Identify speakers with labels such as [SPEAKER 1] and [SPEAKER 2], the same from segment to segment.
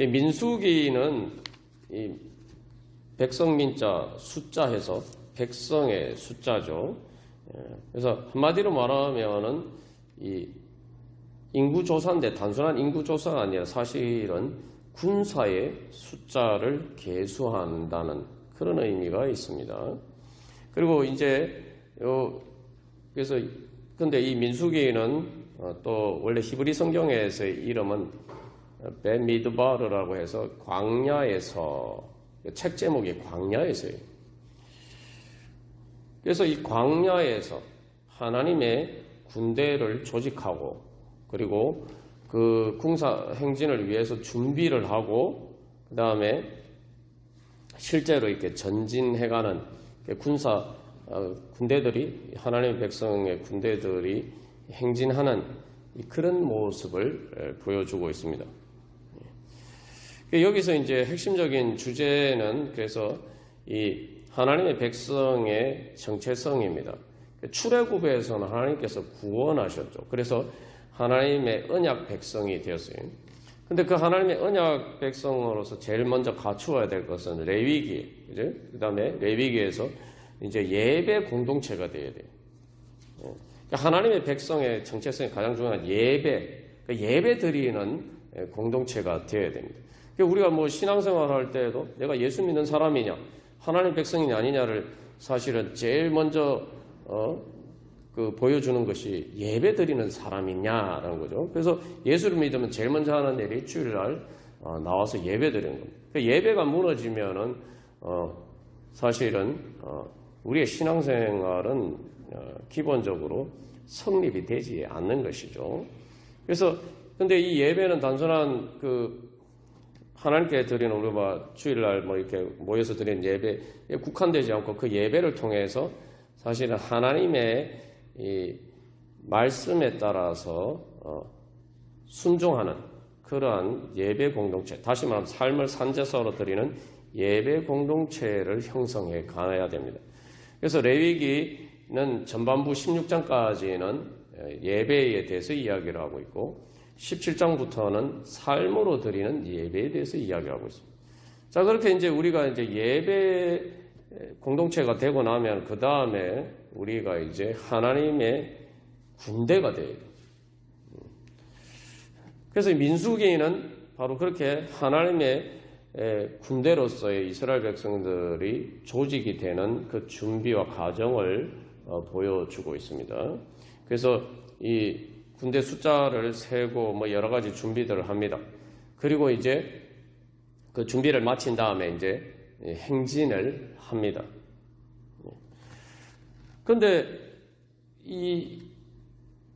[SPEAKER 1] 민수기는 이 백성민자 숫자해서 백성의 숫자죠. 그래서 한마디로 말하면은 이 인구조사인데 단순한 인구조사가 아니라 사실은 군사의 숫자를 계수한다는 그런 의미가 있습니다. 그리고 이제 그래서 근데 이 민수기는 또 원래 히브리 성경에서의 이름은 벤미드바르라고 해서 광야에서, 책 제목이 광야에서예요. 그래서 이 광야에서 하나님의 군대를 조직하고 그리고 그 군사 행진을 위해서 준비를 하고 그 다음에 실제로 이렇게 전진해가는 군대들이 하나님의 백성의 군대들이 행진하는 그런 모습을 보여주고 있습니다. 여기서 이제 핵심적인 주제는 그래서 이 하나님의 백성의 정체성입니다. 출애굽에서는 하나님께서 구원하셨죠. 그래서 하나님의 언약 백성이 되었어요. 근데 그 하나님의 언약 백성으로서 제일 먼저 갖추어야 될 것은 레위기, 그죠? 그 다음에 레위기에서 이제 예배 공동체가 되어야 돼요. 하나님의 백성의 정체성이 가장 중요한 예배 드리는 공동체가 되어야 됩니다. 우리가 뭐 신앙생활 할 때에도 내가 예수 믿는 사람이냐, 하나님 백성이냐 아니냐를 사실은 제일 먼저 보여주는 것이 예배 드리는 사람이냐라는 거죠. 그래서 예수를 믿으면 제일 먼저 하는 일이 주일날 나와서 예배 드리는 겁니다. 예배가 무너지면은 사실은 우리의 신앙생활은 기본적으로 성립이 되지 않는 것이죠. 그래서 근데 이 예배는 단순한 하나님께 드리는 우리가 주일날 뭐 이렇게 모여서 드리는 예배에 국한되지 않고 그 예배를 통해서 사실은 하나님의 이 말씀에 따라서 순종하는 그러한 예배 공동체, 다시 말하면 삶을 산제사로 드리는 예배 공동체를 형성해 가야 됩니다. 그래서 레위기는 전반부 16장까지는 예배에 대해서 이야기를 하고 있고 17장부터는 삶으로 드리는 예배에 대해서 이야기를 하고 있습니다. 자, 그렇게 이제 우리가 이제 예배 공동체가 되고 나면 그 다음에 우리가 이제 하나님의 군대가 돼야 돼요. 그래서 민수기는 바로 그렇게 하나님의 군대로서의 이스라엘 백성들이 조직이 되는 그 준비와 과정을 보여주고 있습니다. 그래서 이 군대 숫자를 세고 뭐 여러 가지 준비들을 합니다. 그리고 이제 그 준비를 마친 다음에 이제 행진을 합니다. 그런데 이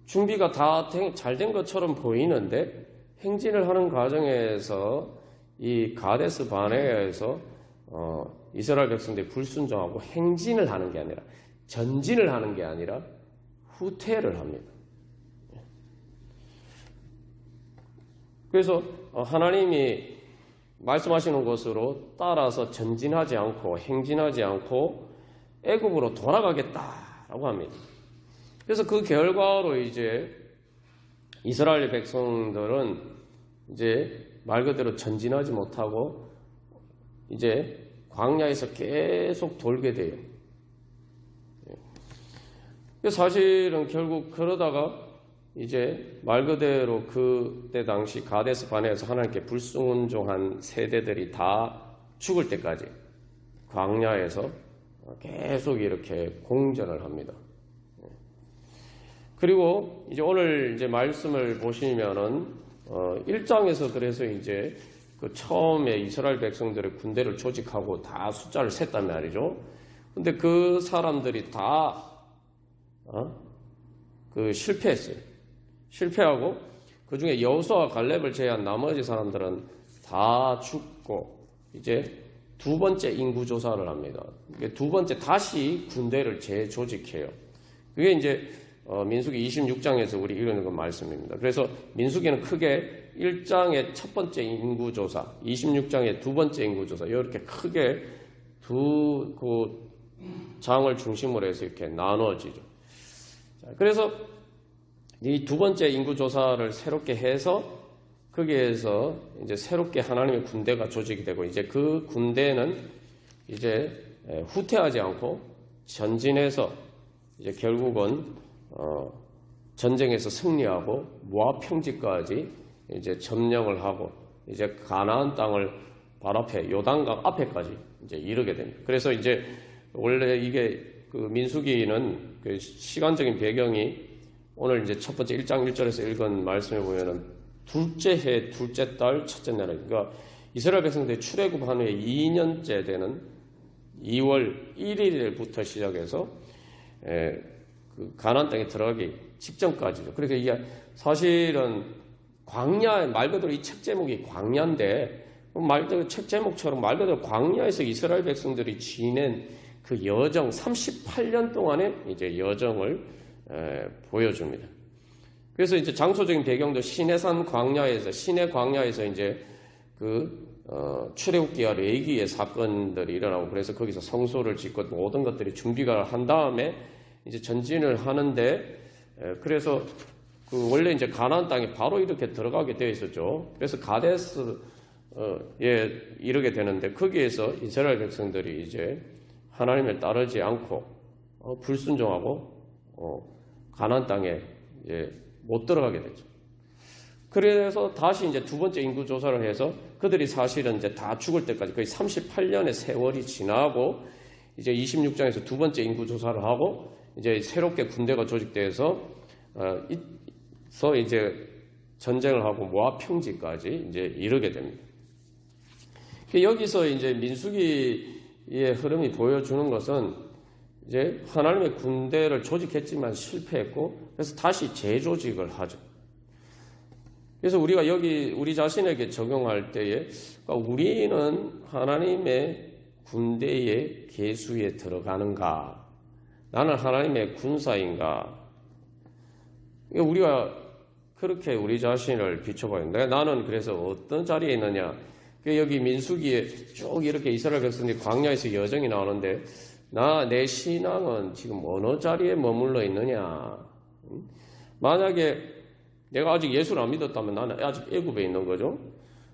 [SPEAKER 1] 준비가 다 잘 된 것처럼 보이는데 행진을 하는 과정에서 이 가데스 바네아에서 이스라엘 백성들이 불순종하고 행진을 하는 게 아니라 전진을 하는 게 아니라 후퇴를 합니다. 그래서 하나님이 말씀하시는 것으로 따라서 전진하지 않고 행진하지 않고 애굽으로 돌아가겠다라고 합니다. 그래서 그 결과로 이제 이스라엘 백성들은 이제 말 그대로 전진하지 못하고 이제 광야에서 계속 돌게 돼요. 사실은 결국 그러다가 이제 말 그대로 그때 당시 가데스 바네아에서 하나님께 불순종한 세대들이 다 죽을 때까지 광야에서 계속 이렇게 공전을 합니다. 그리고 이제 오늘 이제 말씀을 보시면은 1장에서 그래서 이제 그 처음에 이스라엘 백성들의 군대를 조직하고 다 숫자를 셌단 말이죠. 근데 그 사람들이 다 실패했어요. 실패하고 그 중에 여호수아와 갈렙을 제외한 나머지 사람들은 다 죽고 이제 두 번째 인구 조사를 합니다. 두 번째 다시 군대를 재조직해요. 그게 이제 민수기 26장에서 우리 읽는 그 말씀입니다. 그래서 민수기는 크게 1장의 첫 번째 인구 조사, 26장의 두 번째 인구 조사 이렇게 크게 두 장을 중심으로 해서 이렇게 나눠지죠. 자, 그래서 이 두 번째 인구 조사를 새롭게 해서 거기에서 이제 새롭게 하나님의 군대가 조직이 되고 이제 그 군대는 이제 후퇴하지 않고 전진해서 이제 결국은 전쟁에서 승리하고 모압 평지까지 이제 점령을 하고 이제 가나안 땅을 바로 앞에 요단강 앞에까지 이제 이르게 됩니다. 그래서 이제 원래 이게 그 민수기는 그 시간적인 배경이 오늘 이제 첫 번째 1장 1절에서 읽은 말씀에 보면은 둘째 해 둘째 달 첫째 날에 그러니까 이스라엘 백성들이 출애굽한 후에 2년째 되는 2월 1일부터 시작해서 그 가나안 땅에 들어가기 직전까지죠. 그러니까 이게 사실은 광야 말 그대로 이 책 제목이 광야인데 말 그대로 책 제목처럼 말 그대로 광야에서 이스라엘 백성들이 지낸 그 여정 38년 동안의 이제 여정을 보여줍니다. 그래서 이제 장소적인 배경도 시내산 광야에서 시내 광야에서 이제 그 출애굽기와 레위기의 사건들이 일어나고 그래서 거기서 성소를 짓고 모든 것들이 준비가 한 다음에 이제 전진을 하는데 그래서 그 원래 이제 가나안 땅에 바로 이렇게 들어가게 되어 있었죠. 그래서 가데스에 이르게 되는데 거기에서 이스라엘 백성들이 이제 하나님을 따르지 않고 불순종하고 가나안 땅에 이제 못 들어가게 되죠. 그래서 다시 이제 두 번째 인구 조사를 해서 그들이 사실은 이제 다 죽을 때까지 거의 38년의 세월이 지나고 이제 26장에서 두 번째 인구 조사를 하고 이제 새롭게 군대가 조직돼서 이제 전쟁을 하고 모압 평지까지 이제 이르게 됩니다. 여기서 이제 민수기의 흐름이 보여주는 것은 이제 하나님의 군대를 조직했지만 실패했고 그래서 다시 재조직을 하죠. 그래서 우리가 여기 우리 자신에게 적용할 때에 그러니까 우리는 하나님의 군대의 계수에 들어가는가? 나는 하나님의 군사인가? 우리가 그렇게 우리 자신을 비춰봐야 된다. 나는 그래서 어떤 자리에 있느냐? 여기 민수기에 쭉 이렇게 이스라엘 백성들이 광야에서 여정이 나오는데 내 신앙은 지금 어느 자리에 머물러 있느냐? 만약에 내가 아직 예수를 안 믿었다면 나는 아직 애굽에 있는 거죠.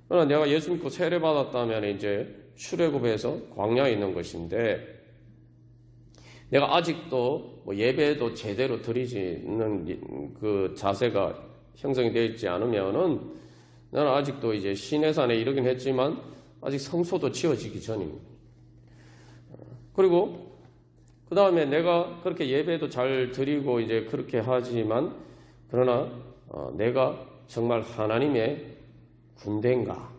[SPEAKER 1] 그러나 내가 예수 믿고 세례받았다면 이제 출애굽에서 광야에 있는 것인데 내가 아직도 뭐 예배도 제대로 드리지는 그 자세가 형성이 되어 있지 않으면은 나는 아직도 이제 시내산에 이르긴 했지만 아직 성소도 지어지기 전입니다. 그리고 그 다음에 내가 그렇게 예배도 잘 드리고 이제 그렇게 하지만 그러나 내가 정말 하나님의 군대인가?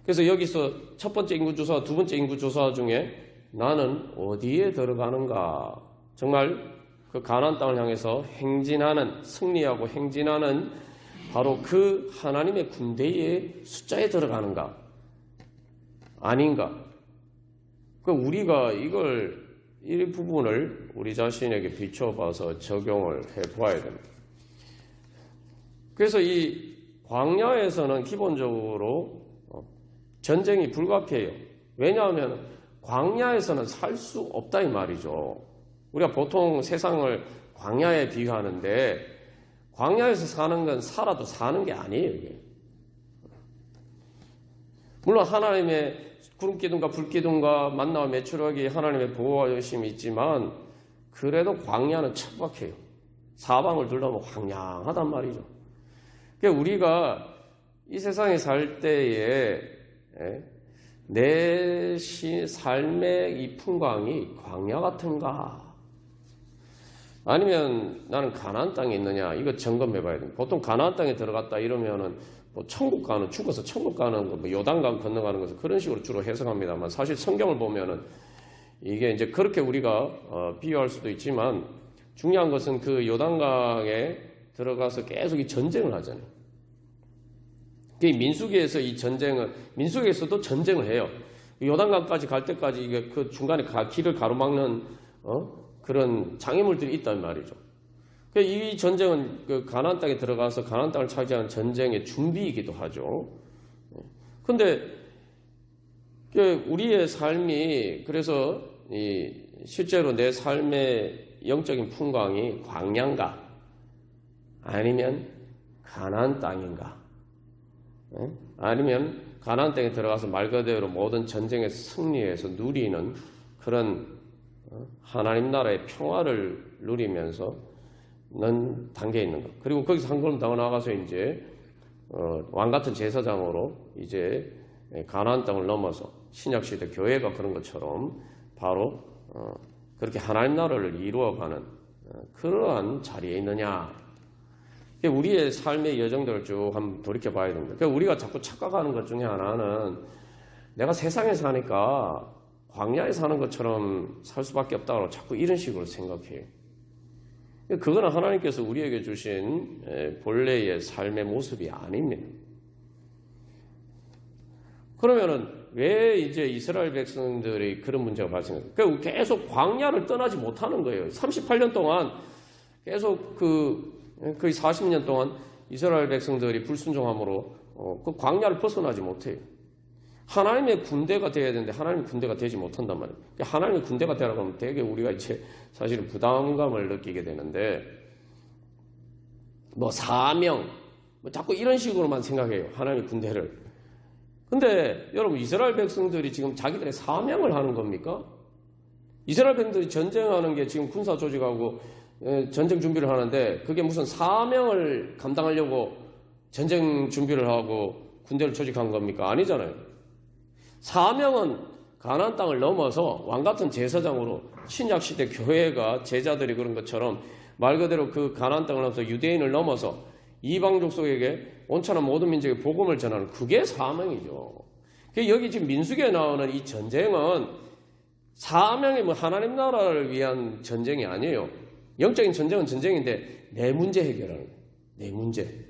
[SPEAKER 1] 그래서 여기서 첫 번째 인구조사, 두 번째 인구조사 중에 나는 어디에 들어가는가? 정말 그 가나안 땅을 향해서 행진하는, 승리하고 행진하는 바로 그 하나님의 군대의 숫자에 들어가는가? 아닌가? 우리가 이 부분을 우리 자신에게 비춰봐서 적용을 해보아야 됩니다. 그래서 이 광야에서는 기본적으로 전쟁이 불가피해요. 왜냐하면 광야에서는 살 수 없다 이 말이죠. 우리가 보통 세상을 광야에 비유하는데 광야에서 사는 건 살아도 사는 게 아니에요. 이게. 물론 하나님의 구름기둥과 불기둥과 만나와 매출하기 하나님의 보호와 열심이 있지만 그래도 광야는 척박해요. 사방을 둘러보면 황량하단 말이죠. 그러니까 우리가 이 세상에 살 때에 내 삶의 이 풍광이 광야 같은가? 아니면 나는 가나안 땅에 있느냐? 이거 점검해봐야 됩니다. 보통 가나안 땅에 들어갔다 이러면은 뭐 천국 가는, 죽어서 천국 가는 거, 뭐 요단강 건너가는 것을 그런 식으로 주로 해석합니다만 사실 성경을 보면은 이게 이제 그렇게 우리가 비유할 수도 있지만 중요한 것은 그 요단강에 들어가서 계속 이 전쟁을 하잖아요. 민수기에서 이 전쟁은, 민수기에서도 전쟁을 해요. 요단강까지 갈 때까지 이게 그 중간에 길을 가로막는, 그런 장애물들이 있단 말이죠. 이 전쟁은 그 가나안 땅에 들어가서 가나안 땅을 차지하는 전쟁의 준비이기도 하죠. 근데, 우리의 삶이, 그래서 실제로 내 삶의 영적인 풍광이 광야인가? 아니면 가나안 땅인가? 아니면 가나안 땅에 들어가서 말 그대로 모든 전쟁에 승리해서 누리는 그런 하나님 나라의 평화를 누리면서 는 단계에 있는 것. 그리고 거기서 한 걸음 더 나아가서 이제 왕 같은 제사장으로 이제 가나안 땅을 넘어서 신약 시대 교회가 그런 것처럼 바로 그렇게 하나님 나라를 이루어가는 그러한 자리에 있느냐. 우리의 삶의 여정들을 쭉 한번 돌이켜봐야 됩니다. 그러니까 우리가 자꾸 착각하는 것 중에 하나는 내가 세상에 사니까 광야에 사는 것처럼 살 수밖에 없다고 자꾸 이런 식으로 생각해요. 그거는 하나님께서 우리에게 주신 본래의 삶의 모습이 아닙니다. 그러면은 왜 이제 이스라엘 백성들이 그런 문제가 발생해요? 그러니까 계속 광야를 떠나지 못하는 거예요. 38년 동안 계속 거의 40년 동안 이스라엘 백성들이 불순종함으로 그 광야를 벗어나지 못해요. 하나님의 군대가 돼야 되는데 하나님의 군대가 되지 못한단 말이에요. 하나님의 군대가 되라고 하면 되게 우리가 이제 사실은 부담감을 느끼게 되는데 뭐 사명 자꾸 이런 식으로만 생각해요. 하나님의 군대를. 근데 여러분 이스라엘 백성들이 지금 자기들의 사명을 하는 겁니까? 이스라엘 백성들이 전쟁하는 게 지금 군사 조직하고 전쟁 준비를 하는데 그게 무슨 사명을 감당하려고 전쟁 준비를 하고 군대를 조직한 겁니까? 아니잖아요. 사명은 가나안 땅을 넘어서 왕같은 제사장으로 신약시대 교회가 제자들이 그런 것처럼 말 그대로 그 가나안 땅을 넘어서 유대인을 넘어서 이방 족속에게 온천한 모든 민족에 복음을 전하는 그게 사명이죠. 여기 지금 민수기에 나오는 이 전쟁은 사명이 뭐 하나님 나라를 위한 전쟁이 아니에요. 영적인 전쟁은 전쟁인데 내 문제 해결하는 거예요. 내 문제.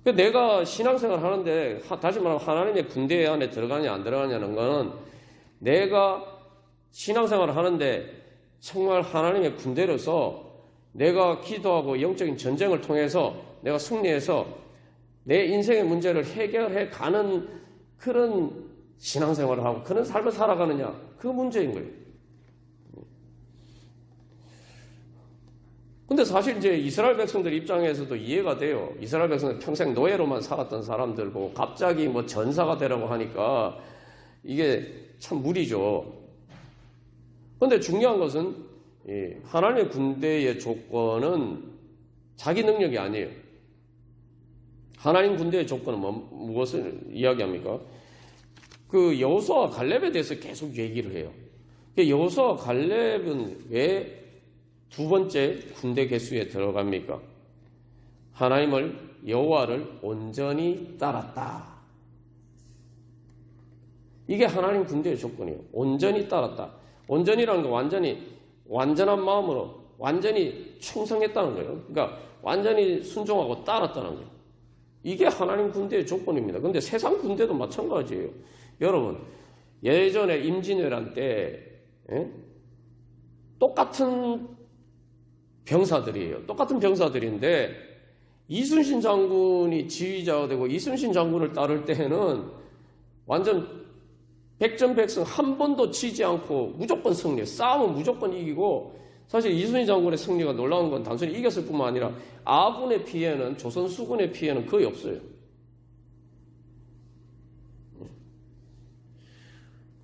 [SPEAKER 1] 내가 신앙생활을 하는데 다시 말하면 하나님의 군대 안에 들어가냐 안 들어가냐는 거는 내가 신앙생활을 하는데 정말 하나님의 군대로서 내가 기도하고 영적인 전쟁을 통해서 내가 승리해서 내 인생의 문제를 해결해 가는 그런 신앙생활을 하고 그런 삶을 살아가느냐 그 문제인 거예요. 근데 사실 이제 이스라엘 백성들 입장에서도 이해가 돼요. 이스라엘 백성들 평생 노예로만 살았던 사람들 보고 갑자기 뭐 전사가 되라고 하니까 이게 참 무리죠. 근데 중요한 것은 하나님의 군대의 조건은 자기 능력이 아니에요. 하나님 군대의 조건은 무엇을 이야기합니까? 그 여호수아와 갈렙에 대해서 계속 얘기를 해요. 여호수아와 갈렙은 왜 두 번째 군대 개수에 들어갑니까? 하나님을 여호와를 온전히 따랐다. 이게 하나님 군대의 조건이에요. 온전히 따랐다. 온전이라는 건 완전한 마음으로 완전히 충성했다는 거예요. 그러니까 완전히 순종하고 따랐다는 거예요. 이게 하나님 군대의 조건입니다. 그런데 세상 군대도 마찬가지예요. 여러분 예전에 임진왜란 때 똑같은 병사들이에요. 똑같은 병사들인데 이순신 장군이 지휘자가 되고 이순신 장군을 따를 때는 완전 백전백승 한 번도 지지 않고 무조건 승리, 싸움은 무조건 이기고 사실 이순신 장군의 승리가 놀라운 건 단순히 이겼을 뿐만 아니라 아군의 피해는 조선 수군의 피해는 거의 없어요.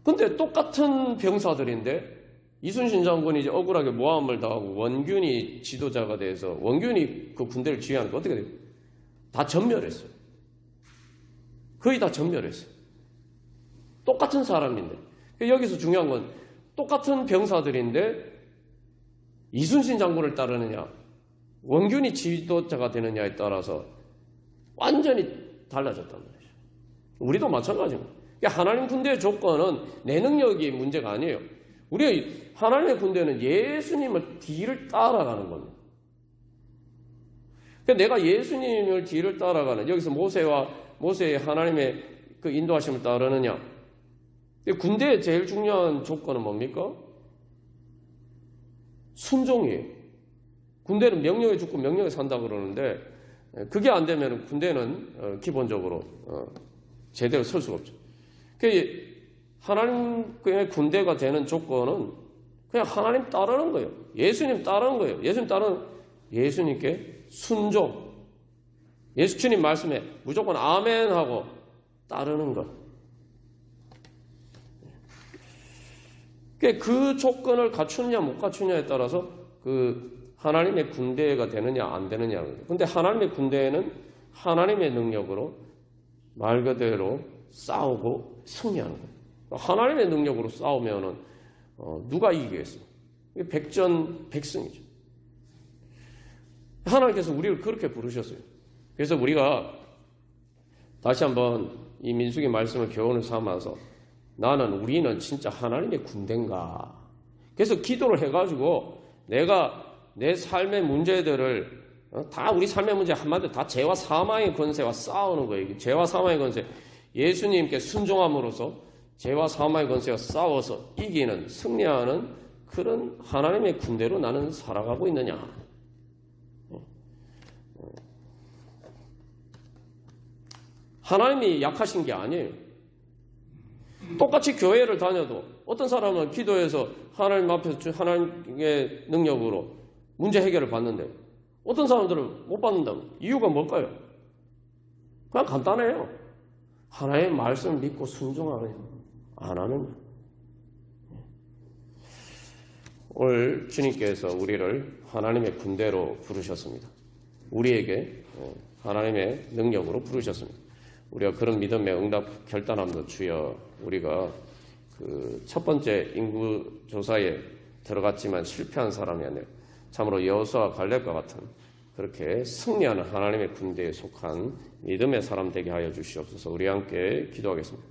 [SPEAKER 1] 근데 똑같은 병사들인데 이순신 장군이 이제 억울하게 모함을 당하고 원균이 지도자가 돼서 원균이 그 군대를 지휘하니까 어떻게 돼요? 다 전멸했어요. 거의 다 전멸했어요. 똑같은 사람인데. 여기서 중요한 건 똑같은 병사들인데 이순신 장군을 따르느냐 원균이 지도자가 되느냐에 따라서 완전히 달라졌단 말이죠. 우리도 마찬가지입니다. 하나님 군대의 조건은 내 능력이 문제가 아니에요. 우리 하나님의 군대는 예수님을 뒤를 따라가는 겁니다. 내가 예수님을 뒤를 따라가는 여기서 모세의 하나님의 그 인도하심을 따르느냐. 군대의 제일 중요한 조건은 뭡니까? 순종이에요. 군대는 명령에 죽고 명령에 산다 그러는데 그게 안 되면 군대는 기본적으로 제대로 설 수가 없죠. 하나님의 군대가 되는 조건은 그냥 하나님 따르는 거예요. 예수님 따르는 거예요. 예수님께 순종. 예수 주님 말씀에 무조건 아멘 하고 따르는 것. 그 조건을 갖추느냐 못 갖추느냐에 따라서 그 하나님의 군대가 되느냐 안 되느냐. 근데 하나님의 군대는 하나님의 능력으로 말 그대로 싸우고 승리하는 거예요. 하나님의 능력으로 싸우면은 누가 이기겠어요? 백전백승이죠. 하나님께서 우리를 그렇게 부르셨어요. 그래서 우리가 다시 한번 이 민수기 말씀을 교훈을 삼아서 우리는 진짜 하나님의 군대인가? 그래서 기도를 해가지고 내가 내 삶의 문제들을 다 우리 삶의 문제 한마디로 다 죄와 사망의 권세와 싸우는 거예요. 죄와 사망의 권세, 예수님께 순종함으로써 죄와 사망의 권세와 싸워서 이기는, 승리하는 그런 하나님의 군대로 나는 살아가고 있느냐? 하나님이 약하신 게 아니에요. 똑같이 교회를 다녀도 어떤 사람은 기도해서 하나님 앞에서 하나님의 능력으로 문제 해결을 받는데 어떤 사람들은 못 받는다면 이유가 뭘까요? 그냥 간단해요. 하나님의 말씀을 믿고 순종하느냐 안 하느냐. 오늘 주님께서 우리를 하나님의 군대로 부르셨습니다. 우리에게 하나님의 능력으로 부르셨습니다. 우리가 그런 믿음의 응답 결단함도 주여 우리가 그 첫 번째 인구 조사에 들어갔지만 실패한 사람이 아니라 참으로 여호수아와 갈렙과 같은 그렇게 승리하는 하나님의 군대에 속한 믿음의 사람 되게 하여 주시옵소서. 우리 함께 기도하겠습니다.